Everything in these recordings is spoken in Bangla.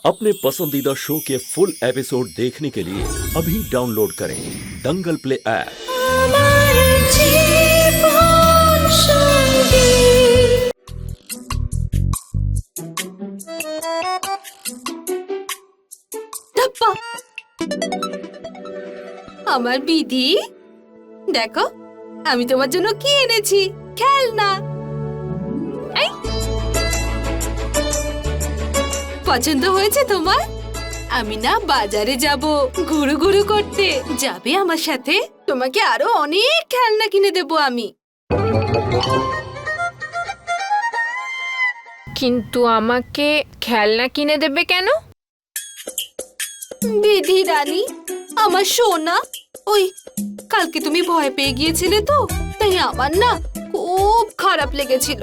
अपने पसंदीदा शो के फुल एपिसोड देखने के लिए अभी डाउनलोड करें दंगल प्ले ऐप। আমার বিধি দেখো আমি তোমার জন্য কি এনেছি খেলনা। এই পছন্দ হয়েছে তোমার? আমি না বাজারে যাব ঘুরু ঘুরু করতে, যাবে আমার সাথে? তোমাকে আরো অনেক খেলনা কিনে দেব আমি। কিন্তু আমাকে খেলনা কিনে দেবে কেন? বিধি রানী আমার সোনা, ওই কালকে তুমি ভয় পেয়ে গিয়েছিলে তো, তাই আমার না খুব খারাপ লেগেছিল,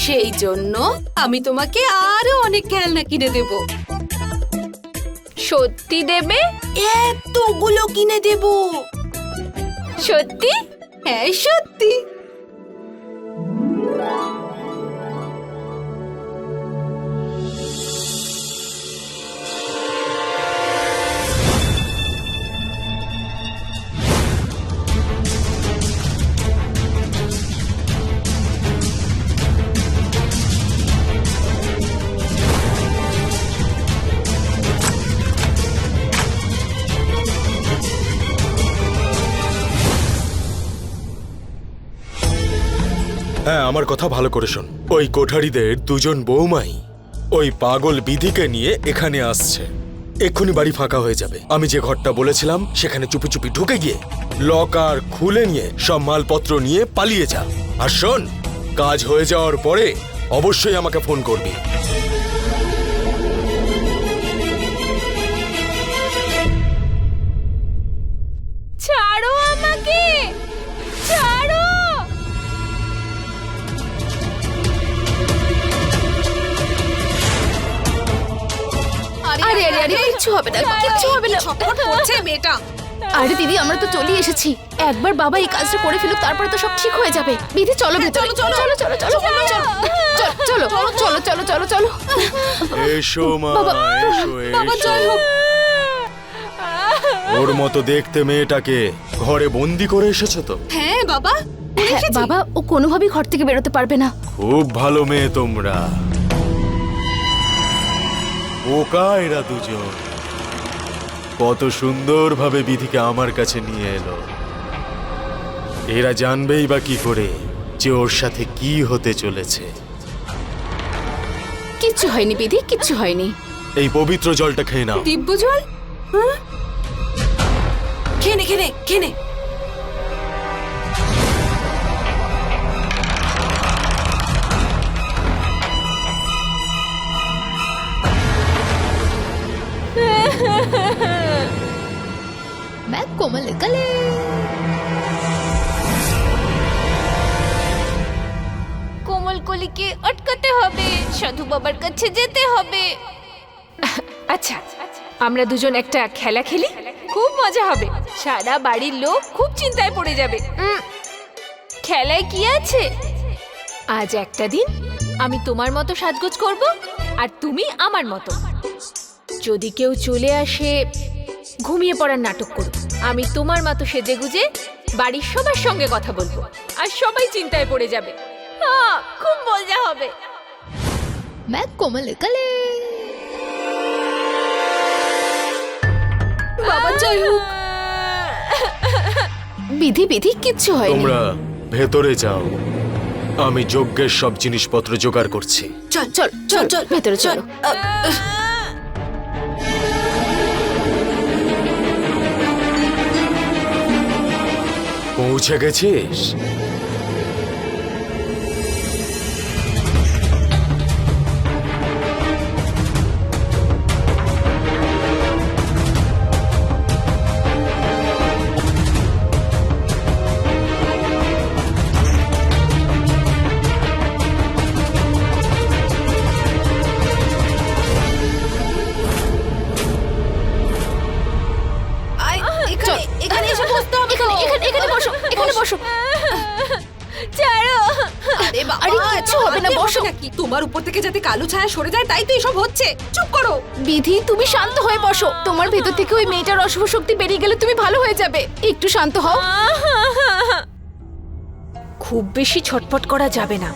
সেই জন্য আমি তোমাকে আরো অনেক খেলনা কিনে দেব। সত্যি দেবে? এতগুলো কিনে দেব। সত্যি? হ্যাঁ সত্যি। হ্যাঁ, আমার কথা ভালো করে শোন। ওই কোঠারিদের দুজন বৌমাই ওই পাগল বিধিকে নিয়ে এখানে আসছে। এক্ষুনি বাড়ি ফাঁকা হয়ে যাবে। আমি যে ঘরটা বলেছিলাম সেখানে চুপি চুপি ঢুকে গিয়ে লকার খুলে নিয়ে সব মালপত্র নিয়ে পালিয়ে যা। আর শোন, কাজ হয়ে যাওয়ার পরে অবশ্যই আমাকে ফোন করবি। ছাড়ো আমাকে, ছাড়ো। আরে আরে আরে কিচ্ছু হবে না, কিচ্ছু হবে না। ছটফট করছে মেয়েটা। আরে দিদি, আমরা তো চলে এসেছি। একবার বাবা এই কাজটা করে ফেলুক, তারপরে তো সব ঠিক হয়ে যাবে। দিদি চলো ভেতরে, চলো চলো চলো চলো চলো চলো চলো চলো চলো চলো। এসো মা, এসো বাবা জয় হোক। ওর মতো দেখতে মেয়েটাকে ঘরে বন্দি করে এসেছো তো? হ্যাঁ বাবা, হ্যাঁ, বাবা ও কোনোভাবেই ঘর থেকে বেরোতে পারবে না। খুব ভালো মেয়ে তোমরা। ওকা এরা দুজন কত সুন্দরভাবে বিধিকে আমার কাছে নিয়ে এলো। এরা জানবেই বা কি করে যে ওর সাথে কি হতে চলেছে। কিচ্ছু হয়নি বিধি, কিচ্ছু হয়নি। এই পবিত্র জলটা খেয়ে নাও। দিব্য জল? হ্যাঁ খেনে খেনে খেনে। मैं कोमल कले। কোমল কলিকে আটকাতে হবে, সাধু বাবার কাছে যেতে হবে। আচ্ছা, আমরা দুজন একটা খেলা খেলি, খুব মজা হবে। সারা বাড়ির লোক খুব চিন্তায় পড়ে যাবে। খেলায় কি আছে? আজ একটা দিন আমি তোমার মতো সাজগোজ করব আর তুমি আমার মতো। যদি কেউ চলে আসে, ঘুমিয়ে পড়ার নাটক করব। আমি তোমার মতো সেজেগুজে বাড়ির সবার সঙ্গে কথা বলবো আর সবাই চিন্তায় পড়ে যাবে। খুব মজা হবে। मैं कोमल कले। বাবা জয় হোক। বিধি বিধি কিচ্ছু হয়নি। তোমরা ভেতরে যাও, আমি যজ্ঞের সব জিনিসপত্র জোগাড় করছি। চল চল চল চল ভেতরে চলো। পৌঁছে গেছিস? এখানে এসে বসতে হবে। এখানে বসো, এখানে বসো। ছাড়ো। আরে বাবা, আরে কিচ্ছু হবে না, কাঁদলে বসো। নাকি? তোমার উপর থেকে যাতে কালো ছায়া সরে যায় তাই তো এসব হচ্ছে। চুপ করো। বিধি, তুমি শান্ত হয়ে বসো। তোমার ভেতর থেকে ওই মেয়েটার অশুভ শক্তি বেরিয়ে গেলে তুমি ভালো হয়ে যাবে। একটু শান্ত হও। খুব বেশি ছটফট করা যাবে না,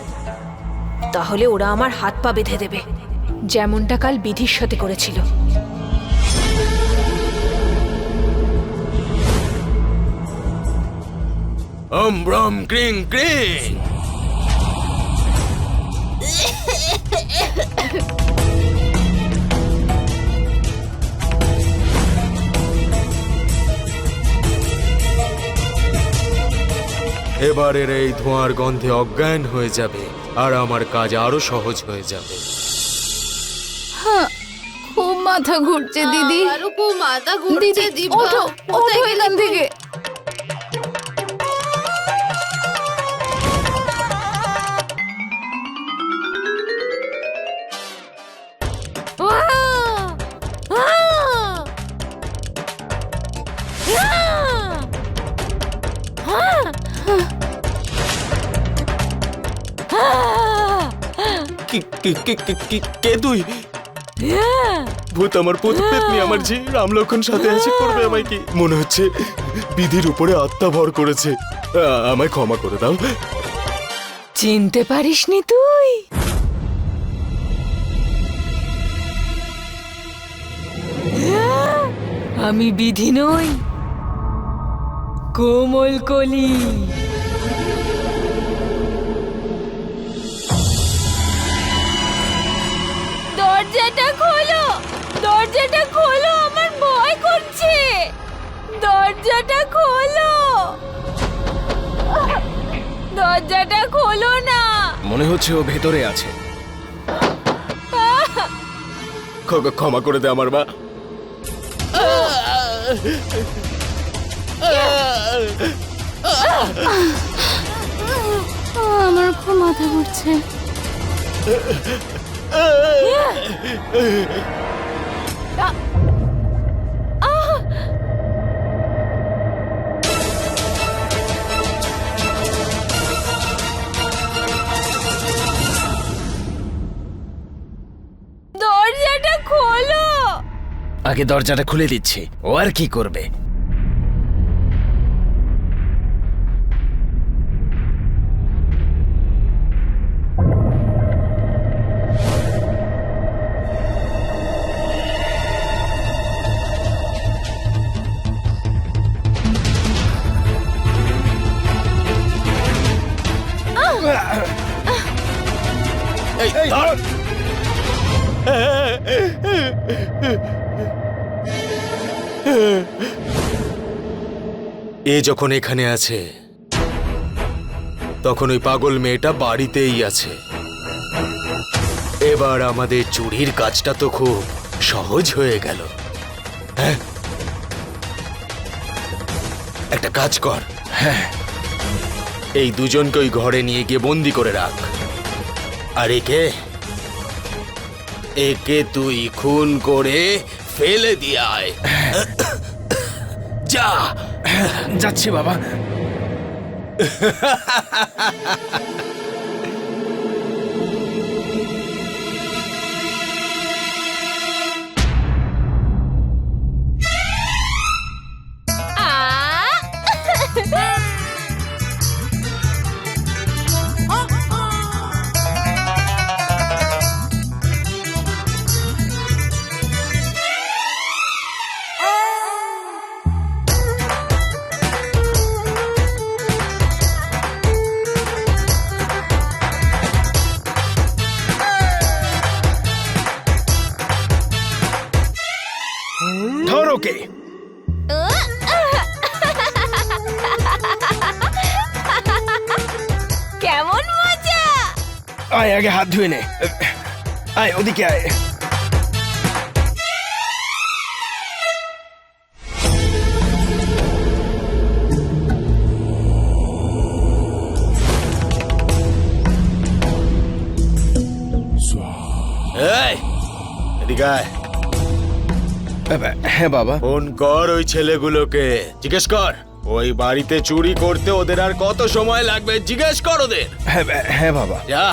তাহলে ওরা আমার হাত পা বেঁধে দেবে, যেমনটা কাল বিধির সাথে করেছিল। ব্রম ক্রিং ক্রিং। এবারের এই ধোঁয়ার গন্ধে অজ্ঞান হয়ে যাবে আর আমার কাজ আরো সহজ হয়ে যাবে। খুব মাথা ঘুরছে দিদি। আরো খুব মাথা ঘুরছে দিদি, দিব্যা। ওঠো কোথায় ওঠো গেলে এখান তুমি? থেকে। কে তুই? ভূত আমার পুত পেতনি আমার জি রামলক্ষণ সাথে এসে করবে আমায় কি? মনে হচ্ছে বিধির উপরে আত্মা ভর করেছে। আমায় ক্ষমা করে দাও। চিনতে পারিসনি তুই? আমি বিধি নই, কোমল কলি। দরজাটা খোলো, দরজাটা খোলো, আমার ভয় করছে। দরজাটা খোলো, দরজাটা খোলো না। মনে হচ্ছে ও ভেতরে আছে। ক্ষমা করে দে আমার মা। আমার খুব মাথা ঘুরছে। দরজাটা খোলো। আগে দরজাটা খুলে দিচ্ছি, ও আর কি করবে? এই, দাঁড়ান। এ যখন এখানে আছে তখন ওই পাগল মেয়েটা বাড়িতেই আছে। এবার আমাদের চুরির কাজটা তো খুব সহজ হয়ে গেল। হ্যাঁ, একটা কাজ কর। হ্যাঁ, এই দুজনকে ওই ঘরে নিয়ে গিয়ে বন্দি করে রাখ। আর একে তুই খুন করে ফেলে দিয়ে আয়। যা। যাচ্ছি বাবা। ধর ওকে। কেমন মজা! আয় আগে হাত ধুয়ে নে। আয় ওদিকে আয়। এই, এদিকে আয়। হ্যাঁ বাবা। ফোন কর ওই ছেলেগুলোকে, জিজ্ঞেস কর ওই বাড়িতে চুরি করতে ওদের আর কত সময় লাগবে জিজ্ঞেস কর ওদের। হ্যাঁ বাবা। যা।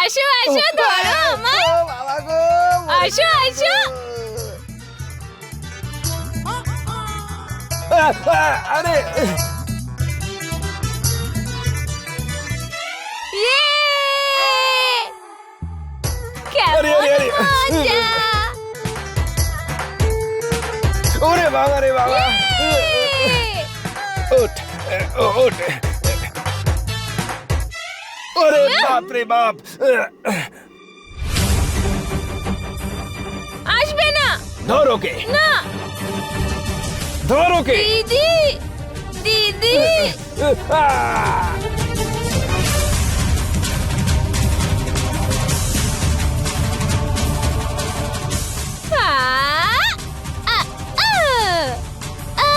আসো আসো ধরো আমার, আসো আসো। আরে ইয়ে! আরে, কেমন আরে, আরে। মজা! ওরে বাবা রে বাবা। ইয়ে! ওঠ ওঠ। ওরে বাপ রে বাপ। আসবে না, ধর ওকে, না ধর ওকে। দিদি, দিদি। আ, আ, আ, আ।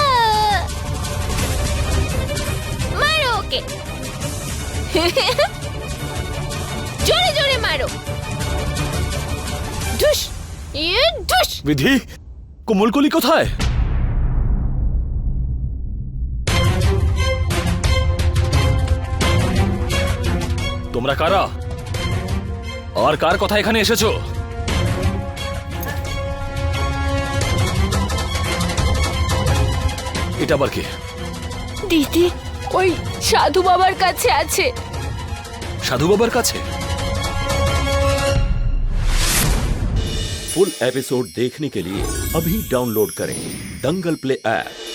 মারো ওকে। জোরে জোরে মারো। ঢুস, ইয়ে ঢুস। বিধি, কোমলকলি কোথায়? তোমরা কারা আর কার কথা এখানে এসেছো? এটা আবার কি? দিদি ওই সাধু বাবার কাছে আছে। साधु बाबर काछे? फुल एपिसोड देखने के लिए अभी डाउनलोड करें दंगल प्ले ऐप।